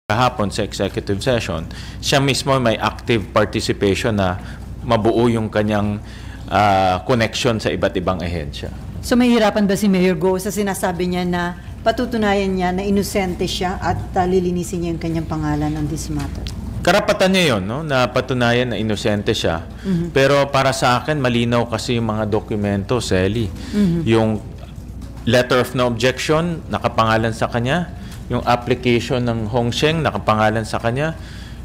kahapon sa executive session, siya mismo may active participation na mabuo yung kanyang connection sa iba't ibang ahensya. So mahirapan ba si Mayor Go sa sinasabi niya na patutunayan niya na inosente siya at lilinisin niya yung kanyang pangalan on this matter? Karapatan niya yun, no? Na patunayan na inosente siya. Pero para sa akin, malinaw kasi yung mga dokumento, Sally. Yung letter of no objection, nakapangalan sa kanya. Yung application ng Hong Sheng, nakapangalan sa kanya.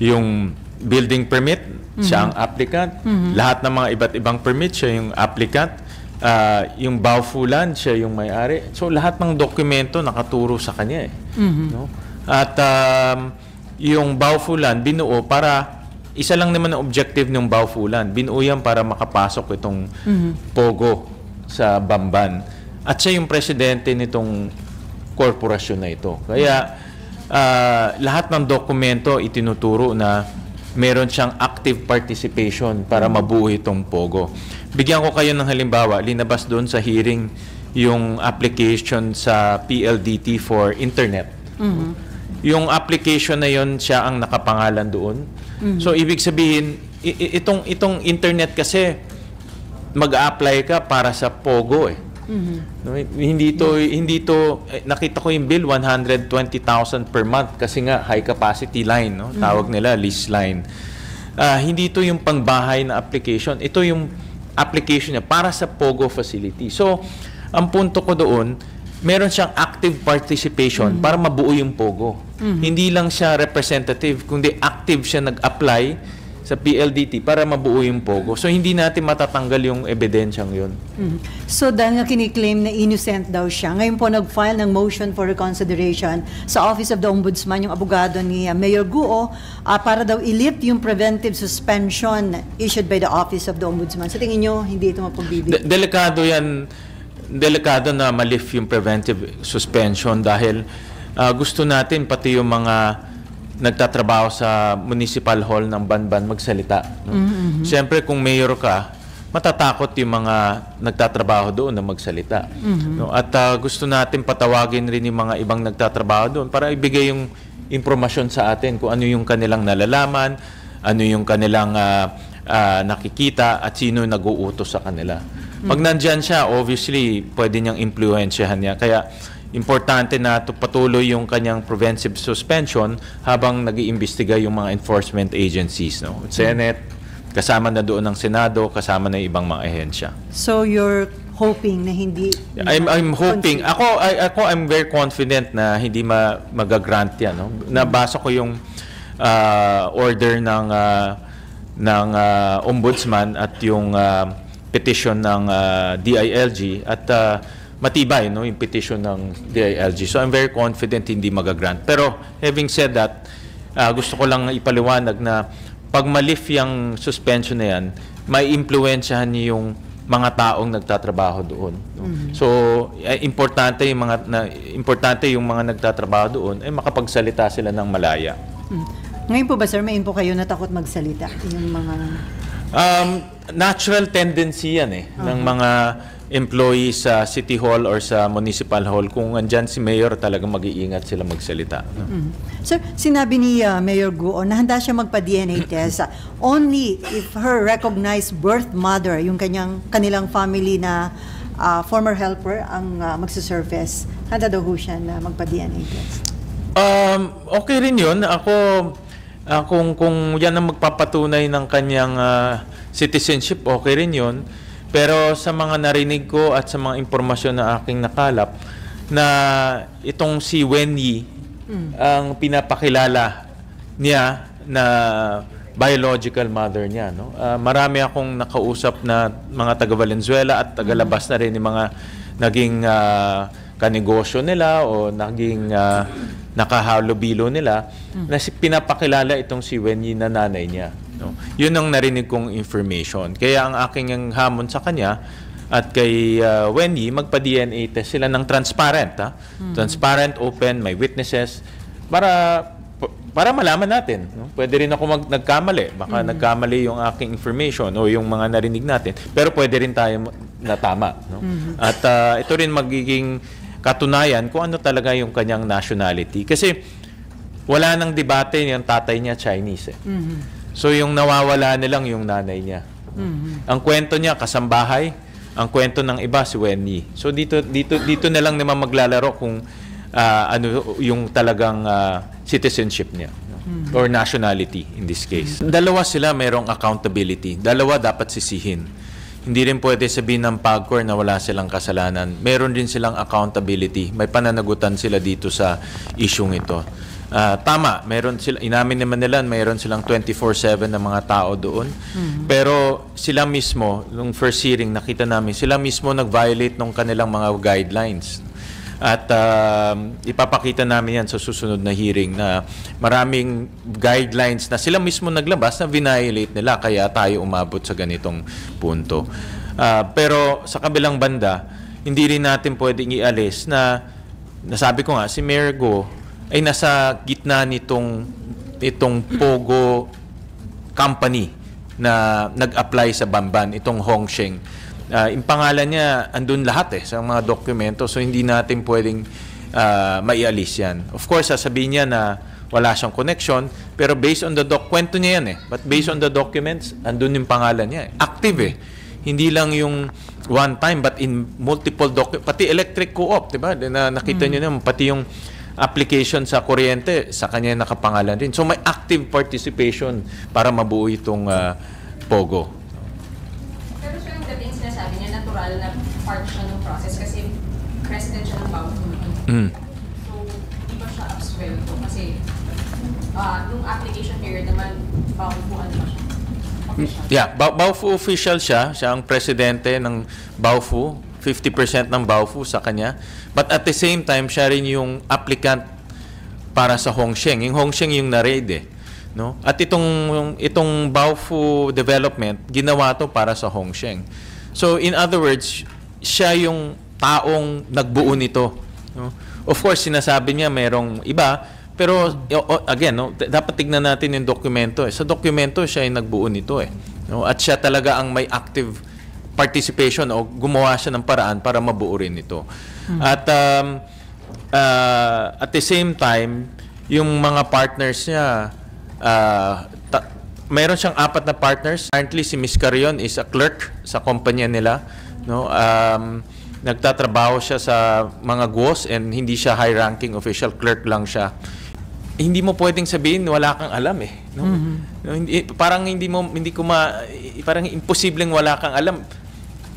Yung building permit, siya ang applicant. Lahat ng mga iba't ibang permit, siya yung applicant. Yung Baofulan, siya yung may-ari. So lahat ng dokumento nakaturo sa kanya. No? At yung Baofulan, binuo para, isa lang naman ang objective ng Baofulan. Binuo yan para makapasok itong Pogo sa Bamban. At siya yung presidente nitong korporasyon na ito. Kaya lahat ng dokumento itinuturo na meron siyang active participation para mabuo itong Pogo. Bigyan ko kayo ng halimbawa, linabas doon sa hearing yung application sa PLDT for internet. Yung application na yon siya ang nakapangalan doon. So ibig sabihin, itong internet kasi mag-a-apply ka para sa Pogo eh. No, hindi to nakita ko yung bill 120,000 per month kasi nga high capacity line, no? Tawag nila lease line. Hindi to yung pangbahay na application, ito yung application niya para sa Pogo facility. So ang punto ko doon, meron siyang active participation para mabuo yung Pogo. Hindi lang siya representative, kundi active siya nag-apply sa PLDT para mabuo yung Pogo. So, hindi natin matatanggal yung ebidensyang yun. So, dahil nga kiniklaim na innocent daw siya, ngayon po nag-file ng motion for reconsideration sa Office of the Ombudsman, yung abogado ni Mayor Guo, para daw i-lift yung preventive suspension issued by the Office of the Ombudsman. Sa tingin nyo, hindi ito mapagbibig? Delikado yan. Delikado na ma-lift yung preventive suspension dahil gusto natin pati yung mga nagtatrabaho sa municipal hall ng Banban magsalita. No? Siyempre, kung mayor ka, matatakot yung mga nagtatrabaho doon na magsalita. No? At gusto natin patawagin rin yung mga ibang nagtatrabaho doon para ibigay yung impormasyon sa atin kung ano yung kanilang nalalaman, ano yung kanilang nakikita, at sino yung nag-uutos sa kanila. Pag nandyan siya, obviously, pwede niyang impluensyahan niya. Kaya, importante na patuloy yung kanyang preventive suspension habang nag-iimbestiga yung mga enforcement agencies. No? Senate, kasama na doon ng Senado, kasama na ibang mga ahensya. So you're hoping na hindi... I'm hoping. Ako, I'm very confident na hindi magagrant yan. No? Nabasa ko yung order ng Ombudsman at yung petition ng DILG at matibay, no, yung petition ng DILG. So I'm very confident hindi magagrant. Pero having said that, gusto ko lang ipaliwanag na pag ma-lift yung suspension na yan, may impluwensyahan niyo yung mga taong nagtatrabaho doon. No? So importante yung mga nagtatrabaho doon ay makapagsalita sila ng malaya. Ngayon po ba, sir, may info kayo na takot magsalita? Yung mga... natural tendency yan ng mga employees sa City Hall or sa Municipal Hall. Kung andyan si Mayor, talagang mag-iingat sila magsalita. No? Sir, sinabi ni Mayor Guo na handa siya magpa-DNA test only if her recognized birth mother, yung kanilang family na former helper, ang magsasurface. Handa daw siya na magpa-DNA test. Okay rin yun. Kung yan ang magpapatunay ng kanyang citizenship, okay rin yun. Pero sa mga narinig ko at sa mga impormasyon na aking nakalap, na itong si Wen Yi, ang pinapakilala niya na biological mother niya. No? Marami akong nakausap na mga taga-Valenzuela at taga-labas na rin yung mga naging kanegosyo nila o naging nakahalubilo nila na pinapakilala itong si Wen Yi na nanay niya. No? Yun ang narinig kong information. Kaya ang aking hamon sa kanya at kay Wen Yi, magpa-DNA test sila ng transparent. Transparent, open, may witnesses para malaman natin. No? Pwede rin ako nagkamali. Baka nagkamali yung aking information o yung mga narinig natin. Pero pwede rin tayo na tama. No? At ito rin magiging katunayan kung ano talaga yung kanyang nationality. Kasi wala nang debate yung tatay niya Chinese eh. So yung nawawala nilang yung nanay niya. Ang kwento niya kasambahay, ang kwento ng iba si Wen Yi. So dito na lang naman maglalaro kung ano yung talagang citizenship niya or nationality in this case. Dalawa sila merong accountability. Dalawa dapat sisihin. Hindi rin pwede sabihin ng PAGCOR na wala silang kasalanan. Meron din silang accountability. May pananagutan sila dito sa isyung ito. Tama, meron sila, inamin naman nila, meron silang 24/7 na mga tao doon. Pero sila mismo, nung first hearing, nakita namin, sila mismo nag-violate ng kanilang mga guidelines. At ipapakita namin yan sa susunod na hearing na maraming guidelines na sila mismo naglabas na violate nila, kaya tayo umabot sa ganitong punto. Pero sa kabilang banda, hindi rin natin pwedeng ialis na nasabi ko nga, si Mayor Go ay nasa gitna itong Pogo company na nag-apply sa Bamban, itong Hongsheng. Yung pangalan niya, andun lahat sa mga dokumento, so hindi natin pwedeng maialis yan. Of course, sasabihin niya na wala siyang connection, pero based on the kwento niya yan but based on the documents, andun yung pangalan niya. Active Hindi lang yung one time, but in multiple documents. Pati electric co-op, diba? Na nakita niyo naman, pati yung application sa kuryente, sa kanya nakapangalan rin. So may active participation para mabuo itong Pogo. Na part siya ng process kasi president siya ng Baofu. So, di ba siya absuelto? Kasi nung application period naman, Baofu ano ba siya? Official. Yeah, Baofu official siya. Siya ang presidente ng Baofu. 50% ng Baofu sa kanya. But at the same time, siya rin yung applicant para sa Hongsheng. Yung Hongsheng yung na-raid no? At itong Baofu development, ginawa to para sa Hongsheng. So, in other words, siya yung taong nagbuo nito. No? Of course, sinasabi niya merong iba, pero again, dapat tignan natin yung dokumento. Sa dokumento, siya yung nagbuo nito. No? At siya talaga ang may active participation o gumawa siya ng paraan para mabuo rin ito. At the same time, yung mga partners niya, mayroon siyang 4 na partners. Currently, si Ms. Carrion is a clerk sa kumpanya nila. No? Nagtatrabaho siya sa mga GWOS and hindi siya high-ranking official. Clerk lang siya. Hindi mo pwedeng sabihin wala kang alam no? Parang parang imposibleng wala kang alam.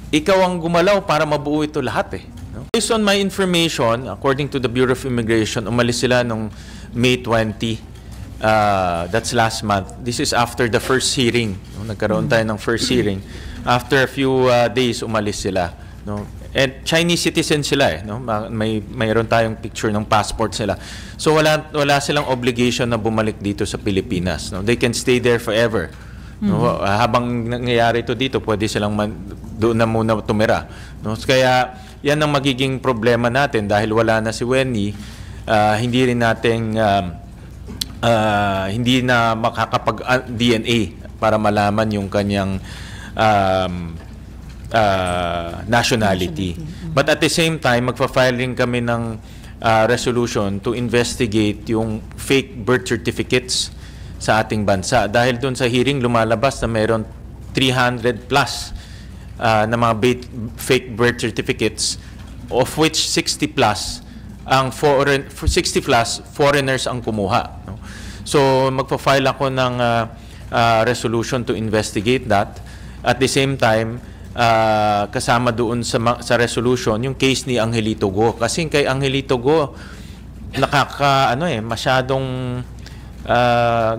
Ikaw ang gumalaw para mabuo ito lahat no? Based on my information, according to the Bureau of Immigration, umalis sila nung May 20. That's last month. This is after the first hearing. No? Nagkaroon tayo ng first hearing. After a few days, umalis sila. No? And Chinese citizen sila no? Mayroon tayong picture ng passport sila. So wala silang obligation na bumalik dito sa Pilipinas. No? They can stay there forever. No? Habang nangyayari ito dito, pwede silang doon na muna tumira. No? Kaya yan ang magiging problema natin dahil wala na si Wen Yi. Hindi rin natin hindi na makakapag-DNA para malaman yung kanyang nationality. But at the same time, magpa-file rin kami ng resolution to investigate yung fake birth certificates sa ating bansa. Dahil doon sa hearing, lumalabas na mayroon 300 plus na mga fake birth certificates, of which 60 plus foreigners ang kumuha. No? So, magpa-file ako ng resolution to investigate that. At the same time, kasama doon sa resolution yung case ni Angelito Go. Kasi kay Angelito Go, masyadong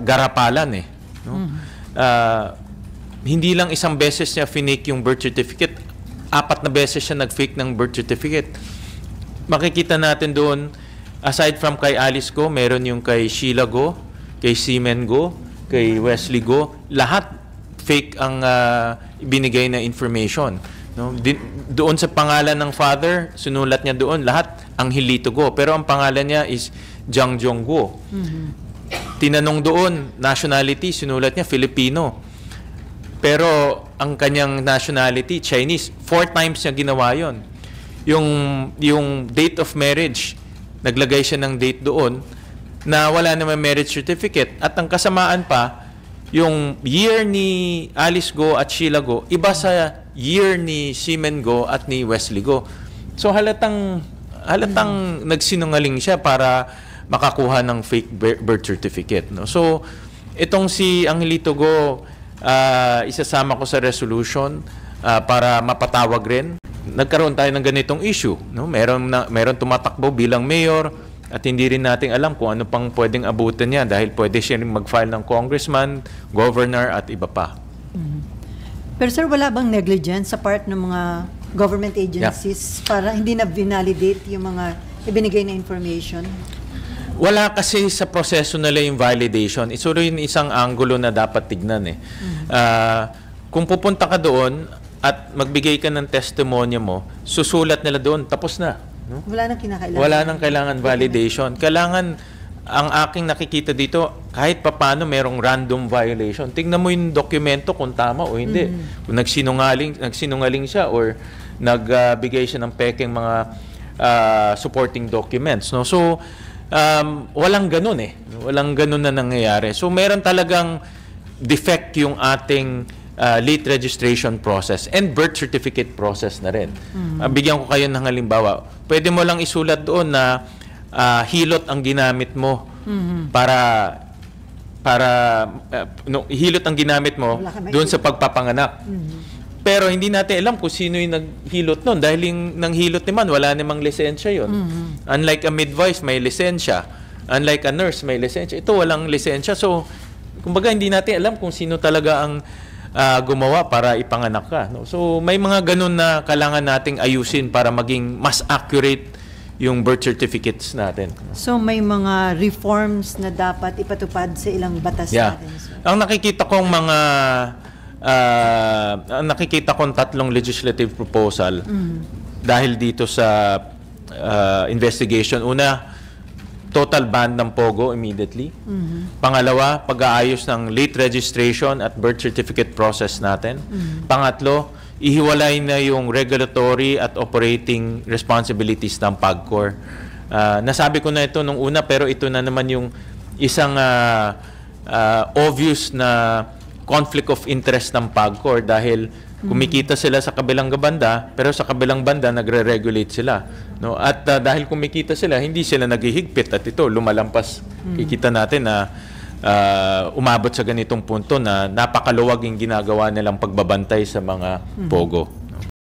garapalan no? Hindi lang isang beses niya finake yung birth certificate, 4 na beses siya nag-fake ng birth certificate. Makikita natin doon, aside from kay Alice Go, meron yung kay Sheila Go, kay Seaman Go, kay Wesley Go, lahat fake ang ibinigay na information. No? Doon sa pangalan ng father, sinulat niya doon, lahat Angelito Go. Pero ang pangalan niya is Jiang Jong Go. Tinanong doon, nationality, sinulat niya Filipino. Pero ang kanyang nationality, Chinese. 4 times niya ginawa yon. Yung date of marriage, naglagay siya ng date doon, na wala naman merit certificate. At ang kasamaan pa, yung year ni Alice Go at Sheila Go, iba sa year ni Seaman Go at ni Wesley Go. So halatang nagsinungaling siya para makakuha ng fake birth certificate. No? So itong si Angelito Go, isasama ko sa resolution para mapatawag rin. Nagkaroon tayo ng ganitong issue. No? Meron tumatakbo bilang mayor at hindi rin natin alam kung ano pang pwedeng abutan niya dahil pwede siya rin mag-file ng congressman, governor at iba pa. Pero sir, wala bang negligence sa part ng mga government agencies para hindi na validate yung mga ibinigay na information? Wala kasi sa proseso nila yung validation. Ito rin isang anggulo na dapat tignan eh. Kung pupunta ka doon at magbigay ka ng testimonya mo, susulat nila doon, tapos na. No? Wala nang kinakailangan. Wala nang kailangan validation. Kailangan, ang aking nakikita dito, kahit papano merong random violation. Tingnan mo yung dokumento kung tama o hindi. Kung nagsinungaling siya or nagbigay siya ng peking mga supporting documents. No? So, walang ganun eh. Walang ganun na nangyayari. So, meron talagang defect yung ating late registration process and birth certificate process na rin. Bigyan ko kayo ng halimbawa. Pwede mo lang isulat doon na hilot ang ginamit mo hilot ang ginamit mo doon sa pagpapanganak. Pero hindi natin alam kung sino yung naghilot nun dahil yung nanghilot naman wala namang lisensya yun. Unlike a midwife, may lisensya. Unlike a nurse, may lisensya. Ito walang lisensya. So, kumbaga hindi natin alam kung sino talaga ang gumawa para ipanganak ka. No? So, may mga ganun na kailangan nating ayusin para maging mas accurate yung birth certificates natin. So, may mga reforms na dapat ipatupad sa ilang batas natin? Ang nakikita kong nakikita kong tatlong legislative proposal dahil dito sa investigation. Una, total ban ng POGO immediately. Pangalawa, pag-aayos ng late registration at birth certificate process natin. Pangatlo, ihiwalay na yung regulatory at operating responsibilities ng PAGCOR. Nasabi ko na ito nung una pero ito na naman yung isang obvious na conflict of interest ng PAGCOR dahil kumikita sila sa kabilang banda pero sa kabilang banda nagre-regulate sila. No? At dahil kumikita sila, hindi sila naghihigpit at ito lumalampas. Kikita natin na umabot sa ganitong punto na napakaluwag yung ginagawa nilang pagbabantay sa mga POGO.